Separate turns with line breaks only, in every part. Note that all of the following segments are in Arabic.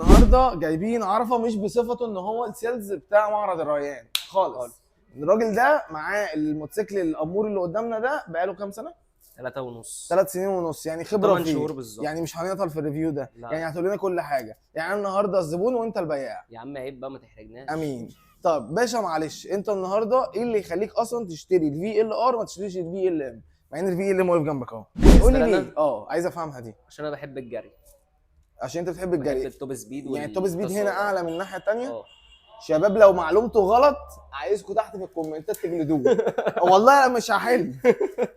النهارده جايبين عرفه مش بصفته ان هو السيلز بتاع معرض الريان خالص. الراجل ده معاه الموتوسيكل الامور اللي قدامنا ده بقاله كام سنه؟
3.5
3 سنين ونص، يعني خبره
8
فيه.
شهور بالظبط.
يعني مش هنعطل في الريفيو ده،
لا.
يعني هتقول لنا كل حاجه. يعني انا النهارده الزبون وانت البياع.
يا عم عيب بقى ما تحرجناش.
امين. طب باشا معلش، انت النهارده ايه اللي يخليك اصلا تشتري الفي ال ار وما تشتريش الفي ال ام؟ مع ان الفي ال ام واقف جنبك اهو. قول لي ليه؟ عايز افهمها دي.
عشان انا بحب الجري،
عشان انت بتحب
بحب
الجري.
التوب سبيد.
يعني التوب سبيد هنا اعلى من الناحيه الثانيه.
اه
شباب لو معلومته غلط عايزكم تحت في الكومنتات تجلدوه. والله مش هحل.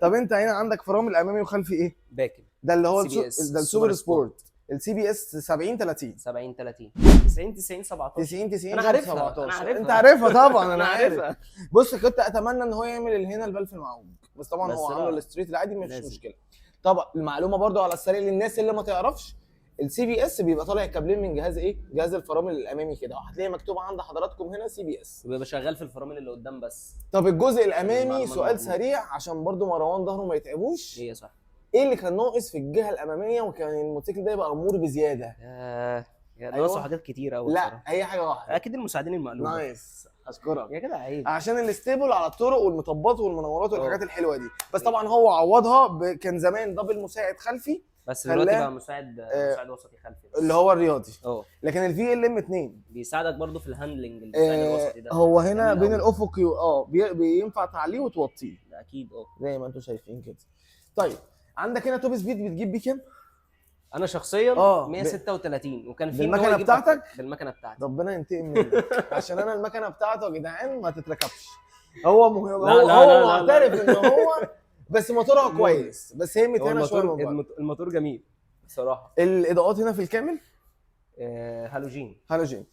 طب انت هنا عندك فرامل امامي وخلفي ايه؟
باكن.
ده اللي هو
CBS
ده السوبر سبورت. السي بي اس 70 30
70 30 90 90 17
90 90
انا عارفها
17.
انا عارفها
انت عارفها طبعا. انا
انا
عارف.
عارفها.
بص كنت اتمنى ان هو يعمل هنا البلف المعوج، بس طبعا
بس
هو
لا.
عامله الستريت العادي مش
لازم.
مشكله. طبعا المعلومه برضو على السريع للناس اللي ما تعرفش، السي بي اس بيبقى طالع كابلين من جهاز ايه؟ جهاز الفرامل الامامي كده، وهتلاقي مكتوب عند حضراتكم هنا سي بي اس.
وبيبقى شغال في الفرامل اللي قدام بس.
طب الجزء الامامي
المعلومة
سؤال
المهمة.
سريع عشان برضو مروان ظهره ما يتعبوش.
هي صح.
ايه اللي كان ناقص في الجهه الاماميه وكان الموتوسيكل ده يبقى امور بزياده؟
يا
أيوة.
ناقصوا حاجات كتير قوي
لا
بصراحه.
هي حاجه واحده.
اكيد المساعدين المقلوبه.
نايس، اشكرك.
يا جدع عيب.
عشان الاستيبل على الطرق والمطبات والمنورات والحاجات الحلوه دي. بس طبعا هو عوضها كان زمان دبل مساعد خلفي،
بس دلوقتي
خلاه
بقى مساعد وسطي خلفي بس.
اللي هو الرياضي.
لكن
الفي ال ام 2
بيساعدك برضو في الهاندلنج المساعد الوسطي ده.
هو هنا
جميل
بين
أوي.
الافقي بينفع تعليه وتوطيه
ده اكيد
زي ما انتم شايفين كده. طيب عندك هنا توب سبيد بتجيب بيه كام؟
انا شخصيا 136 وكان في
بالمكنة
إن هو يجيب
بتاعتك؟
أكتر. بالمكنه بتاعتي.
ربنا ينتقم منك عشان انا المكنه بتاعته يا جدعان ما تتركبش. هو
لا
هو
لا لا
معترف ان هو بس موتورها كويس، بس هي متهانه شويه من بره.
الموتور جميل بصراحه.
الاضاءات هنا في الكامل
هالوجين.
هالوجين.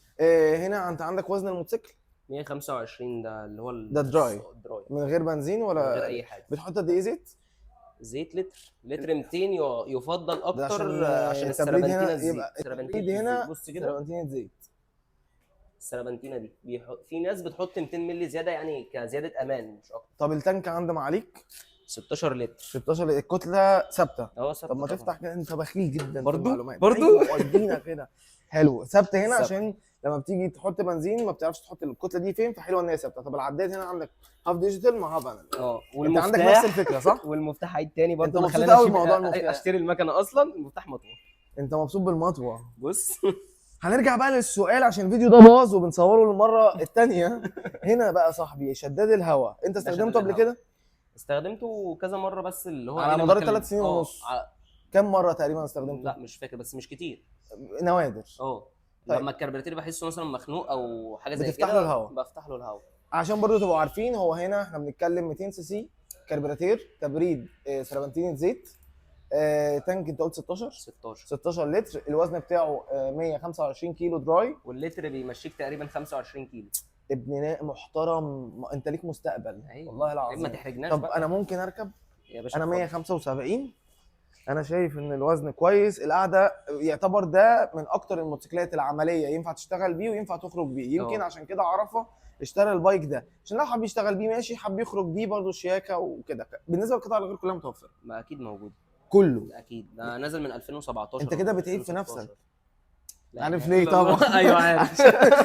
هنا انت عندك وزن الموتوسيكل
125، ده اللي هو
ده دراي من غير بنزين ولا
من غير اي حاجه.
بتحط قد ايه زيت؟
زيت لتر 200 يفضل اكتر عشان
التبريد
السربنتينه
هنا
الزيت.
يبقى
السربنتينه
هنا
بص كده.
سربنتينه زيت.
السربنتينه دي في ناس بتحط 200 مللي زياده يعني كزياده امان مش اكتر.
طب التانك عند معاليك
16 لتر.
16 الكتله ثابته.
ثابته.
طب ما تفتح كده، انت بخيل جدا
برضو؟
في المعلومات.
برضو
ودينا كده. حلو ثابته هنا
ثابتة.
عشان لما بتيجي تحط بنزين ما بتعرفش تحط الكتله دي فين، فحلوه ان هي ثابته. طب العداد هنا عندك هاف ديجيتال مع هاف انالوج. انت عندك نفس الفكره صح؟
والمفتاح عيد تاني برضه.
انت مبسوط قوي بموضوع المفتاح.
اشتري المكنه اصلا المفتاح مطوه.
انت مبسوط بالمطوه.
بص
هنرجع بقى للسؤال عشان الفيديو ده باظ وبنصوره المره الثانيه. هنا بقى صاحبي شداد الهواء، انت استخدمته قبل كده؟
استخدمته كذا مره بس اللي هو
على مدار 3 سنين ونص. كم مره تقريبا استخدمته؟
لا مش فاكر بس مش كتير.
نوادر.
طيب. لما الكربراتير بحسه مثلا مخنوق او حاجه زي كده
بتفتح له الهواء.
بفتح له الهواء
عشان برضو تبقوا عارفين، هو هنا احنا بنتكلم 200 سي سي كربراتير، تبريد سربنتينه زيت، تانك انت قلت 16 لتر، الوزن بتاعه 125 كيلو دراي،
واللتر بيمشيك تقريبا 25 كيلو.
ابن محترم، انت ليك مستقبل. والله العظيم
ما تحرجناش.
طب
بقى.
انا ممكن اركب
يا باشا؟
انا 175. انا شايف ان الوزن كويس. القعده يعتبر ده من اكتر الموتوسيكلات العمليه ينفع تشتغل بيه وينفع تخرج بيه. يمكن عشان كده عرفه اشترى البايك ده، عشان لو حب يشتغل بيه ماشي، حب يخرج بيه برضه شياكه وكده. بالنسبه للقطع الغير كلها متوفره.
ما اكيد موجود
كله
اكيد. ده نازل من 2017.
انت كده بتعيب في نفسك.
عارف
ليه طبعا.
ايوه عارف.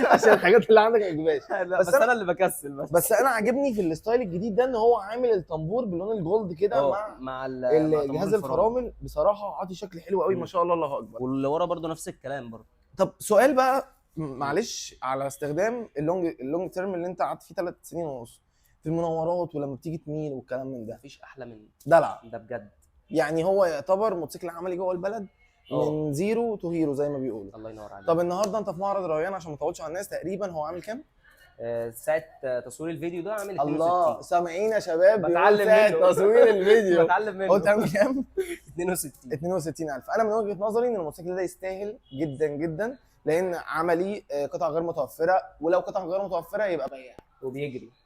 عشان الحاجات اللي عندك ما تجيبهاش.
بس انا اللي بكسل
بس انا عاجبني في الستايل الجديد ده ان هو عامل الطنبور باللون الجولد كده مع جهاز الفرامل. بصراحه عاطي شكل حلو قوي ما شاء الله، الله اكبر.
واللي ورا برده نفس الكلام برده.
طب سؤال بقى معلش على استخدام اللونج تيرم اللي انت قعدت فيه 3 سنين ونص في المناورات ولما بتيجي تميل والكلام من ده،
مفيش احلى من
دلع
ده بجد.
يعني هو يعتبر موتوسيكل عملي جوه البلد من زيرو تو هيرو زي ما بيقولوا.
الله ينور عليك.
طب النهارده انت في معرض ريان، عشان ما اطولش على الناس، تقريبا هو عامل كام؟
ساعه تصوير الفيديو ده عامل 62.
الله سامعين يا شباب؟
بتعلم
منه تصوير الفيديو.
بتعلم منه.
قلت عامل كام؟
62,000.
انا من وجهه نظري ان الموتوسيكل ده يستاهل جدا جدا، لان عملي قطع غير متوفره، ولو قطع غير متوفره يبقى بياع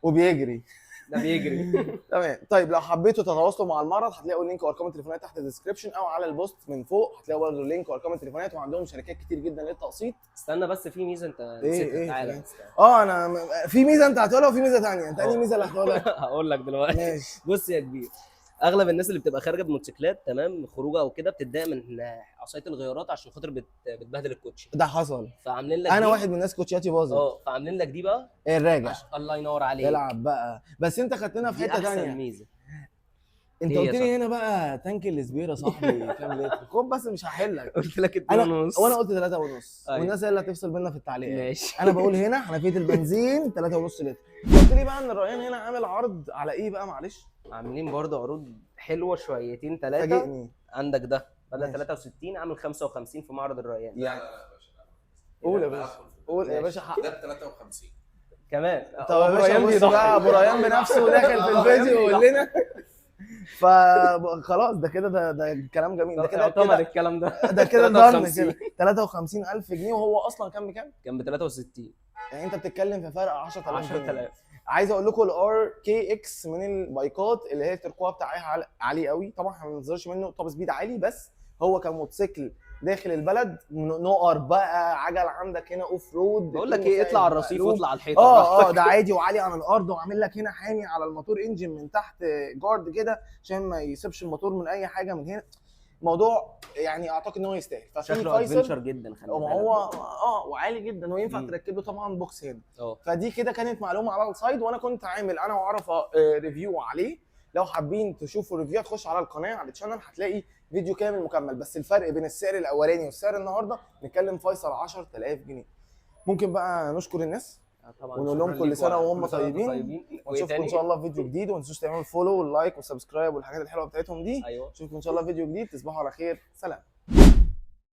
وبيجري ده بيجري. تمام. طيب لو حبيتوا تتواصلوا مع المعرض هتلاقوا اللينك وارقام التليفونات تحت الديسكربشن او على البوست من فوق، هتلاقوا برضه اللينك وارقام التليفونات، وعندهم شركات كتير جدا للتقسيط.
استنى بس في ميزه انت
نسيتها.
تعالى.
انا في ميزه انت هتقولها وفي ميزه ثانيه. انت انهي ميزه اللي هتقولها؟
هقول لك دلوقتي.
ماشي.
بص يا كبير، اغلب الناس اللي بتبقى خارجه بموتوسيكلات تمام خروجه او كده بتتضايق من عصايه الغيارات عشان خاطر بتبهدل الكوتشي.
ده حصل.
فعاملين لك
انا
دي.
واحد من الناس كوتشياتي باظت.
فعاملين لك دي بقى
الراجع.
الله ينور عليك.
العب بقى. بس انت خدتنا في
دي
حته
احسن
ثانيه.
ميزه.
انت
هي
قلت
صح.
لي هنا بقى تانك الاسبير يا صاحبي كام لتر؟ خد بس مش هحلك.
قلت لك 2.5
وانا قلت 3.5
أيوة.
والناس هي اللي هتفصل بينا في التعليقات.
ماشي.
انا بقول هنا حنفيه البنزين 3.5 لتر. قلت لي بقى ان الريان هنا عامل عرض على ايه بقى معلش؟
عاملين برضه عروض حلوه شويتين ثلاثه.
فاجئني.
عندك ده بدل
ماشي.
63 عامل 55 في معرض الريان.
يعني قول يا باشا. قول يا باشا حق.
ده ب 53
كمان.
طب يا باشا بص بقى ابو ريان بنفسه داخل في الفيديو ويقول لنا. فخلاص ده كده ده كلام جميل. ده كده
يعتمد
كده
الكلام ده.
ده كده ضمن كده 53,000 جنيه وهو اصلا كان بكام؟
كان ب 63.
يعني انت بتتكلم في فرق 10,000 جنيه.
10,000.
عايز اقول لكم الار كي اكس من البايكات اللي هي التركوه بتاعها عالي قوي. طبعا احنا ما بننزلش منه توب سبيد عالي، بس هو كموتوسيكل داخل البلد نقر بقى عجل عندك هنا اوف رود.
بقول لك ايه، اطلع على الرصيف واطلع على الحيطه براحتك.
ده عادي وعالي عن الارض وعامل لك هنا حامي على الموتور انجن من تحت جارد كده عشان ما يسيبش الموتور من اي حاجه من هنا. موضوع يعني اعتقد ان هو يستاهل. ففي
شكله ادفنشر
فيصل
جدا خلي
ما
بالك.
هو وعالي جدا وينفع تركب له طبعا بوكس هنا. فدي كده كانت معلومه على السايد وانا كنت عامل انا وعرفه ريفيو عليه. لو حابين تشوفوا الريفيو تخش على القناه على الشانل هتلاقي فيديو كامل مكمل. بس الفرق بين السعر الاولاني والسعر النهارده نتكلم فيصل 10,000 جنيه. ممكن بقى نشكر الناس
طبعا
ونقول لهم كل سنه وهم طيبين. ونشوفكم ان شاء الله في فيديو جديد. وما تنسوش تعملوا فولو واللايك والسبسكرايب والحاجات الحلوه بتاعتهم دي.
ايوه
نشوفكم ان شاء الله في فيديو جديد. تصبحوا على خير. سلام.